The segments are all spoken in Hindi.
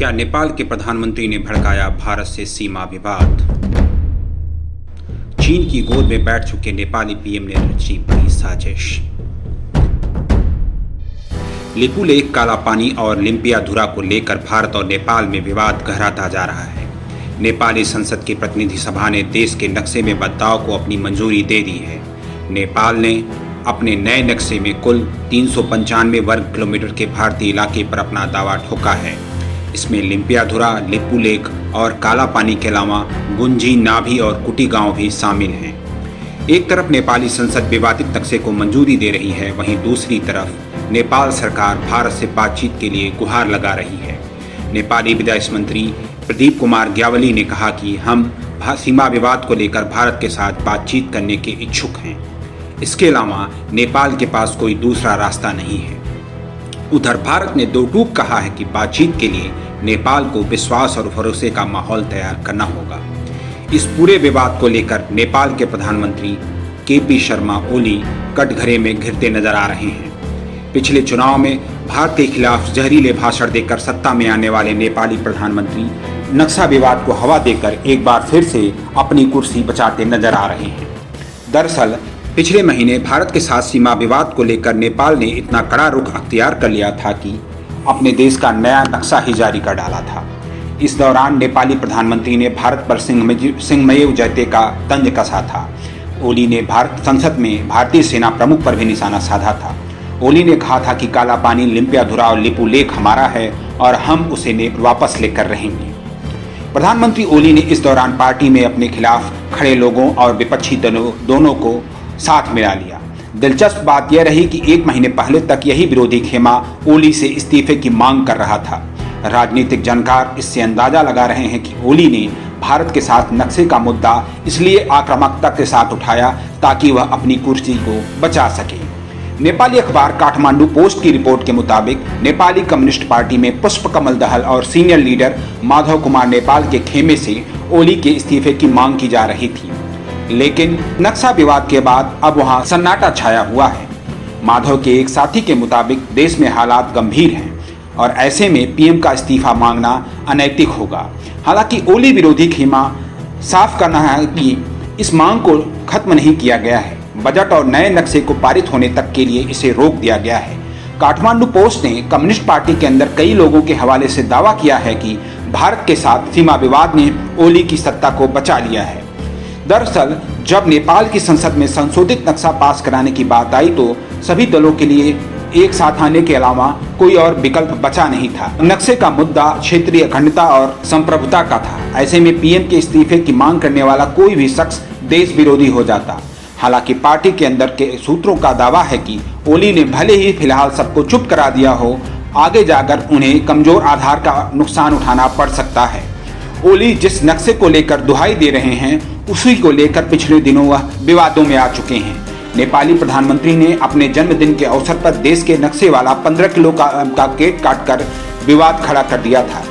क्या नेपाल के प्रधानमंत्री ने भड़काया भारत से सीमा विवाद? चीन की गोद में बैठ चुके नेपाली पीएम ने रची बड़ी साजिश। लिपुलेख, काला पानी और लिम्पियाधुरा को लेकर भारत और नेपाल में विवाद गहराता जा रहा है। नेपाली संसद की प्रतिनिधि सभा ने देश के नक्शे में बदलाव को अपनी मंजूरी दे दी है। नेपाल ने अपने नए नक्शे में कुल 395 वर्ग किलोमीटर के भारतीय इलाके पर अपना दावा ठोका है। इसमें लिम्पियाधुरा, लिपुलेख और काला पानी के अलावा गुंजी, नाभी और कुटी गांव भी शामिल हैं। एक तरफ नेपाली संसद विवादित नक्शे को मंजूरी दे रही है, वहीं दूसरी तरफ नेपाल सरकार भारत से बातचीत के लिए गुहार लगा रही है। नेपाली विदेश मंत्री प्रदीप कुमार ग्यावली ने कहा कि हम सीमा विवाद को लेकर भारत के साथ बातचीत करने के इच्छुक हैं। इसके अलावा नेपाल के पास कोई दूसरा रास्ता नहीं है। उधर भारत ने दो टूक कहा है कि बातचीत के लिए नेपाल को विश्वास और भरोसे का माहौल तैयार करना होगा। इस पूरे विवाद को लेकर नेपाल के प्रधानमंत्री केपी शर्मा ओली कटघरे में घिरते नजर आ रहे हैं। पिछले चुनाव में भारत के खिलाफ जहरीले भाषण देकर सत्ता में आने वाले नेपाली प्रधानमंत्री नक्शा विवाद को हवा देकर एक बार फिर से अपनी कुर्सी बचाते नजर आ रहे हैं। दरअसल पिछले महीने भारत के साथ सीमा विवाद को लेकर नेपाल ने इतना कड़ा रुख अख्तियार कर लिया था कि अपने देश का नया नक्शा ही जारी कर डाला था। इस दौरान नेपाली प्रधानमंत्री ने भारत पर सिंहमयेव जयते का तंज कसा था। ओली ने भारत संसद में भारतीय सेना प्रमुख पर भी निशाना साधा था। ओली ने कहा था कि काला पानी, लिम्पियाधुरा और लिपुलेख हमारा है और हम उसे वापस लेकर रहेंगे। प्रधानमंत्री ओली ने इस दौरान पार्टी में अपने खिलाफ खड़े लोगों और विपक्षी दलों दोनों को साथ मिला लिया। दिलचस्प बात यह रही कि एक महीने पहले तक यही विरोधी खेमा ओली से इस्तीफे की मांग कर रहा था। राजनीतिक जानकार इससे अंदाजा लगा रहे हैं कि ओली ने भारत के साथ नक्शे का मुद्दा इसलिए आक्रामकता के साथ उठाया ताकि वह अपनी कुर्सी को बचा सके। नेपाली अखबार काठमांडू पोस्ट की रिपोर्ट के मुताबिक नेपाली कम्युनिस्ट पार्टी में पुष्प कमल दहल और सीनियर लीडर माधव कुमार नेपाल के खेमे से ओली के इस्तीफे की मांग की जा रही थी, लेकिन नक्शा विवाद के बाद अब वहां सन्नाटा छाया हुआ है। माधव के एक साथी के मुताबिक देश में हालात गंभीर हैं और ऐसे में पीएम का इस्तीफा मांगना अनैतिक होगा। हालांकि ओली विरोधी खेमा साफ करना है कि इस मांग को खत्म नहीं किया गया है। बजट और नए नक्शे को पारित होने तक के लिए इसे रोक दिया गया है। काठमांडू पोस्ट ने कम्युनिस्ट पार्टी के अंदर कई लोगों के हवाले से दावा किया है कि भारत के साथ सीमा विवाद ने ओली की सत्ता को बचा लिया है। दरअसल जब नेपाल की संसद में संशोधित नक्शा पास कराने की बात आई तो सभी दलों के लिए एक साथ आने के अलावा कोई और विकल्प बचा नहीं था। नक्शे का मुद्दा क्षेत्रीय अखंडता और संप्रभुता का था। ऐसे में पीएम के इस्तीफे की मांग करने वाला कोई भी शख्स देश विरोधी हो जाता। हालांकि पार्टी के अंदर के सूत्रों का दावा है कि ओली ने भले ही फिलहाल सबको चुप करा दिया हो, आगे जाकर उन्हें कमजोर आधार का नुकसान उठाना पड़ सकता है। ओली जिस नक्शे को लेकर दुहाई दे रहे हैं उसी को लेकर पिछले दिनों वह विवादों में आ चुके हैं। नेपाली प्रधानमंत्री ने अपने जन्मदिन के अवसर पर देश के नक्शे वाला 15 किलो का केक काटकर विवाद खड़ा कर दिया था।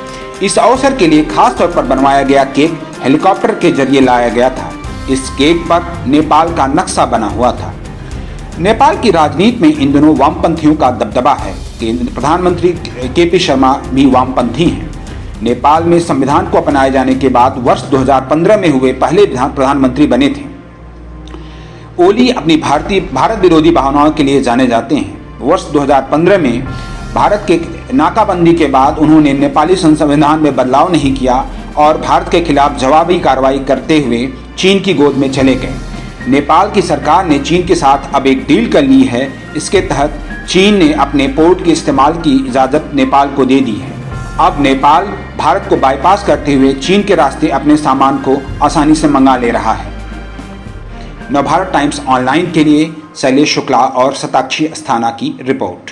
इस अवसर के लिए खास तौर पर बनवाया गया केक हेलीकॉप्टर के जरिए लाया गया था। इस केक पर नेपाल का नक्शा बना हुआ था। नेपाल की राजनीति में इन दिनों वामपंथियों का दबदबा है। प्रधानमंत्री केपी शर्मा भी वामपंथी हैं। नेपाल में संविधान को अपनाए जाने के बाद वर्ष 2015 में हुए पहले प्रधानमंत्री बने थे। ओली अपनी भारत विरोधी भावनाओं के लिए जाने जाते हैं। वर्ष 2015 में भारत के नाकाबंदी के बाद उन्होंने नेपाली संविधान में बदलाव नहीं किया और भारत के खिलाफ जवाबी कार्रवाई करते हुए चीन की गोद में चले गए। नेपाल की सरकार ने चीन के साथ अब एक डील कर ली है। इसके तहत चीन ने अपने पोर्ट के इस्तेमाल की इजाज़त नेपाल को दे दी है। अब नेपाल भारत को बाईपास करते हुए चीन के रास्ते अपने सामान को आसानी से मंगा ले रहा है। नवभारत टाइम्स ऑनलाइन के लिए शैलेश शुक्ला और शताक्षी अस्थाना की रिपोर्ट।